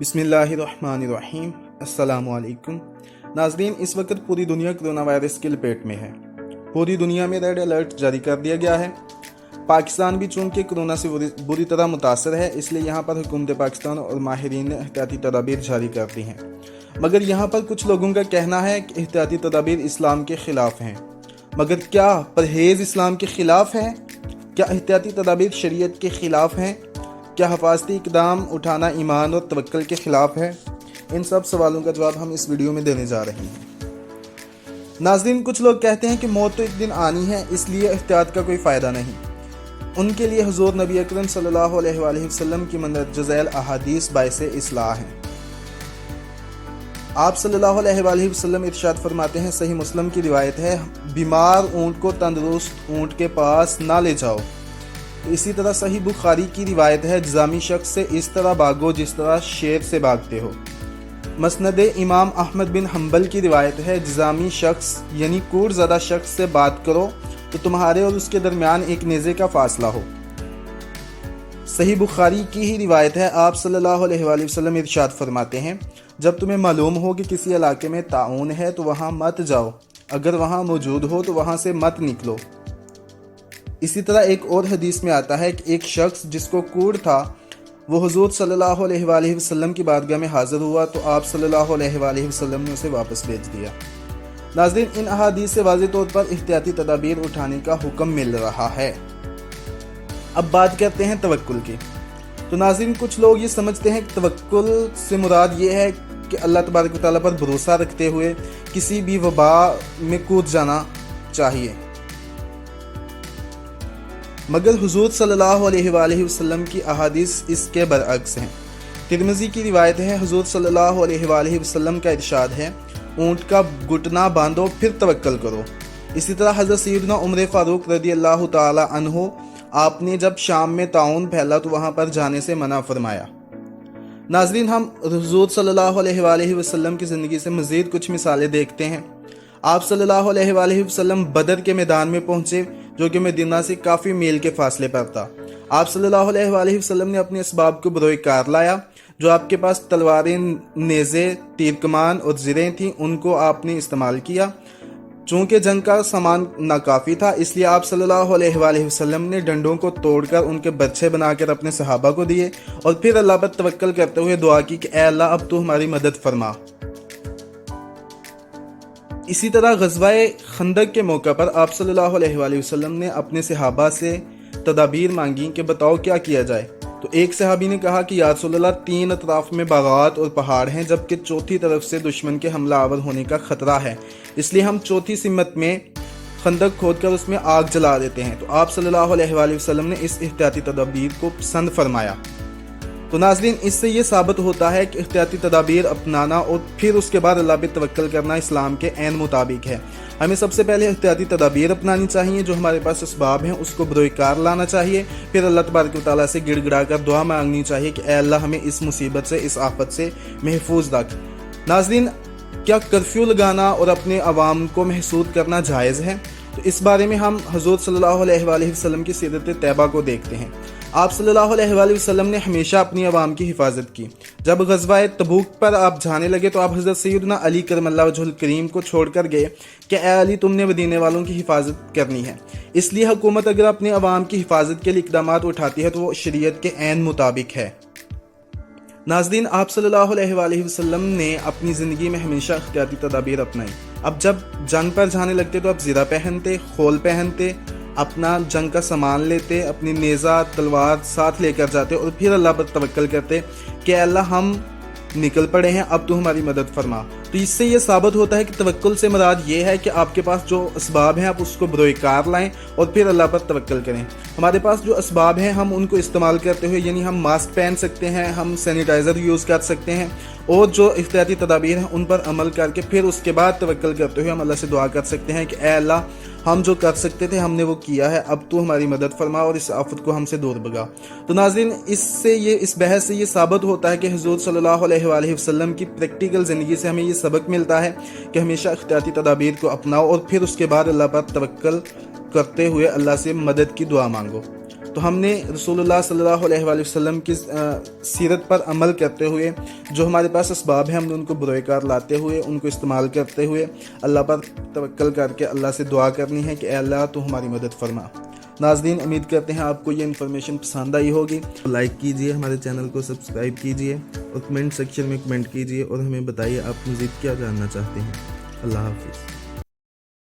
बिस्मिल्लाहिर्रहमानिर्रहीम। अस्सलाम वालेकुम नाज़रीन, इस वक्त पूरी दुनिया कोरोना वायरस की लपेट में है। पूरी दुनिया में रेड अलर्ट जारी कर दिया गया है। पाकिस्तान भी चूँकि कोरोना से बुरी तरह मुतासर है, इसलिए यहाँ पर हुकूमत पाकिस्तान और माहिरीन ने एहतियाती तदाबीर जारी कर दी हैं। मगर यहाँ पर कुछ लोगों का कहना है कि एहतियाती तदाबीर इस्लाम के ख़िलाफ़ हैं। मगर क्या परहेज़ इस्लाम के ख़िलाफ़ है? क्या एहतियाती तदाबीर शरीयत के ख़िलाफ़ हैं? क्या हिफाजती इक़दाम उठाना ईमान और तवक्कुल के ख़िलाफ़ है? इन सब सवालों का जवाब हम इस वीडियो में देने जा रहे हैं। नाज़रीन, कुछ लोग कहते हैं कि मौत तो एक दिन आनी है, इसलिए एहतियात का कोई फ़ायदा नहीं। उनके लिए हुज़ूर नबी अकरम सल्लल्लाहु अलैहि वसल्लम की मंदरज झैल अहादीस बाइसे इस्लाह हैं। आप सल्लल्लाहु अलैहि वसल्लम इरशाद फरमाते हैं, सही मुस्लिम की रिवायत है, बीमार ऊँट को तंदुरुस्त ऊँट के पास ना ले जाओ। इसी तरह सही बुखारी की रिवायत है, जज़ामी शख्स से इस तरह भागो जिस तरह शेर से भागते हो। मसनद इमाम अहमद बिन हम्बल की रिवायत है, जज़ामी शख्स यानी कूड़ ज़दा शख्स से बात करो तो तुम्हारे और उसके दरमियान एक नेज़े का फासला हो। सही बुखारी की ही रिवायत है, आप सल्लल्लाहु अलैहि वसल्लम इरशाद फरमाते हैं, जब तुम्हें मालूम हो कि किसी इलाके में ताउन है तो वहाँ मत जाओ, अगर वहाँ मौजूद हो तो वहाँ से मत निकलो। इसी तरह एक और हदीस में आता है कि एक शख्स जिसको कूड़ था वो हुजूर सल्लल्लाहु अलैहि वसल्लम की बारगाह में हाजिर हुआ तो आप सल्लल्लाहु अलैहि वसल्लम ने उसे वापस भेज दिया। नाज़रीन, इन अहादीस से वाज़ेह तौर पर एहतियाती तदाबीर उठाने का हुक्म मिल रहा है। अब बात करते हैं तवक्कुल की। तो नाज़रीन, कुछ लोग ये समझते हैं कि तवक्कुल से मुराद ये है कि अल्लाह तबारक व तआला पर भरोसा रखते हुए किसी भी वबा में कूद जाना चाहिए। मगर हुजूर सल्लल्लाहु अलैहि वसल्लम की अहादीस इसके बरअक्स हैं। तिरमिज़ी की रिवायत है, हुजूर सल्लल्लाहु अलैहि वसल्लम का इरशाद है, ऊँट का घुटना बांधो फिर तवक्कल करो। इसी तरह हज़रत सैयदना उमर फ़ारूक रज़ियल्लाहु ताला अन्हु, आपने जब शाम में ताउन फैला तो वहाँ पर जाने से मना फरमाया। नाज़रीन, हम हुजूर सल्लल्लाहु अलैहि वसल्लम की ज़िंदगी से मज़ीद कुछ मिसालें देखते हैं। आप सल्लल्लाहु अलैहि वसल्लम बदर के मैदान में पहुँचे, जो कि मदीना से काफ़ी मील के फासले पर था। आप सल्लल्लाहु अलैहि वसल्लम ने अपने असबाब को बरोए कार लाया। जो आपके पास तलवारें, नेज़े, तीर कमान और ज़िरें थीं, उनको आपने इस्तेमाल किया। चूँकि जंग का सामान नाकाफ़ी था, इसलिए आप सल्लल्लाहु अलैहि वसल्लम ने डंडों को तोड़कर उनके बच्चे बनाकर अपने सहाबा को दिए और फिर अल्लाह पर तवक्कल करते हुए दुआ की कि ऐ अल्लाह, अब तू हमारी मदद फरमा। इसी तरह ग़ज़वाए खंदक के मौका पर आप सल्लल्लाहु अलैहि वसल्लम ने अपने सहाबा से तदाबीर मांगी कि बताओ क्या किया जाए। तो एक सहाबी ने कहा कि या रसूलल्लाह, 3 अतराफ़ में बागात और पहाड़ हैं, जबकि चौथी तरफ से दुश्मन के हमला आवर होने का ख़तरा है, इसलिए हम चौथी सिमत में खंदक खोदकर उसमें आग जला देते हैं। तो आप सल्लल्लाहु अलैहि वसल्लम ने इस एहतियाती तदाबीर को पसंद फरमाया। तो नाज़रीन, इससे ये साबित होता है कि एहतियाती तदाबीर अपनाना और फिर उसके बाद अल्लाह पे तवक्कल करना इस्लाम के ऐन मुताबिक है। हमें सबसे पहले एहतियाती तदाबीर अपनानी चाहिए, जो हमारे पास असबाब हैं उसको बरोए कार लाना चाहिए, फिर अल्लाह तबारक व तआला से गिड़गिड़ा कर दुआ मांगनी चाहिए कि ऐ अल्लाह, हमें इस मुसीबत से, इस आफत से महफूज रख। नाज़रीन, क्या कर्फ्यू लगाना और अपने अवाम को महसूद करना जायज़ है? तो इस बारे में हम हुज़ूर सल्लल्लाहु अलैहि वसल्लम की सीरत तैयबा को देखते हैं। आप सल्लल्लाहु अलैहि वसल्लम ने हमेशा अपनी आवाम की हिफाजत की। जब ग़ज़वाए तबूक पर आप जाने लगे तो आप हज़रत सैयदना अली करमल्लाहु वजहुल करीम को छोड़कर गए कि ऐ अली, तुमने मदीने वालों की हिफाजत करनी है। इसलिए हुकूमत अगर अपने आवाम की हिफाजत के लिए इक़दामात उठाती है तो वो शरीयत के ऐन मुताबिक है। नाज़रीन, आप सल्लल्लाहु अलैहि वसल्लम ने अपनी ज़िंदगी में हमेशा एहतियाती तदाबीर अपनाई। अब जब जंग पर जाने लगते तो आप ज़िरा पहनते, खोल पहनते, अपना जंग का सामान लेते, अपनी नेज़ा, तलवार साथ लेकर जाते और फिर अल्लाह पर तवक्कल करते कि अल्लाह, हम निकल पड़े हैं, अब तू हमारी मदद फरमा। तो इससे ये साबित होता है कि तवक्कुल से मुराद ये है कि आपके पास जो असबाब हैं आप उसको बरोए कार लाएँ और फिर अल्लाह पर तवक्कल करें। हमारे पास जो असबाब हैं हम उनको इस्तेमाल करते हुए, यानी हम मास्क पहन सकते हैं, हम सैनिटाइज़र यूज़ कर सकते हैं और जो एहतियाती तदाबीर हैं उन पर अमल करके फिर उसके बाद तवक्कल करते हुए हम अल्लाह से दुआ कर सकते हैं कि ऐ अल्लाह, हम जो कर सकते थे हमने वो किया है, अब तू हमारी मदद फरमा और इस आफत को हमसे दूर भगा। तो नाज़रीन, इस बहस से ये साबित होता है कि हुज़ूर सल्लल्लाहु अलैहि वसल्लम की प्रैक्टिकल ज़िंदगी से हमें ये सबक मिलता है कि हमेशा एहतियाती तदाबीर को अपनाओ और फिर उसके बाद अल्लाह पर तवक्कल करते हुए अल्लाह से मदद की दुआ मांगो। تو ہم نے رسول صلی اللہ علیہ وآلہ وسلم کی سیرت پر عمل کرتے ہوئے جو ہمارے پاس اسباب ہیں ہم نے ان کو بروئے کار لاتے ہوئے ان کو استعمال کرتے ہوئے اللہ پر توکل کر کے اللہ سے دعا کرنی ہے کہ اے اللہ تو ہماری مدد فرما۔ ناظرین امید کرتے ہیں آپ کو یہ انفارمیشن پسند آئی ہوگی۔ لائک کیجئے، ہمارے چینل کو سبسکرائب کیجئے اور کمنٹ سیکشن میں کمنٹ کیجئے اور ہمیں بتائیے آپ مزید کیا جاننا چاہتے ہیں۔ اللہ حافظ۔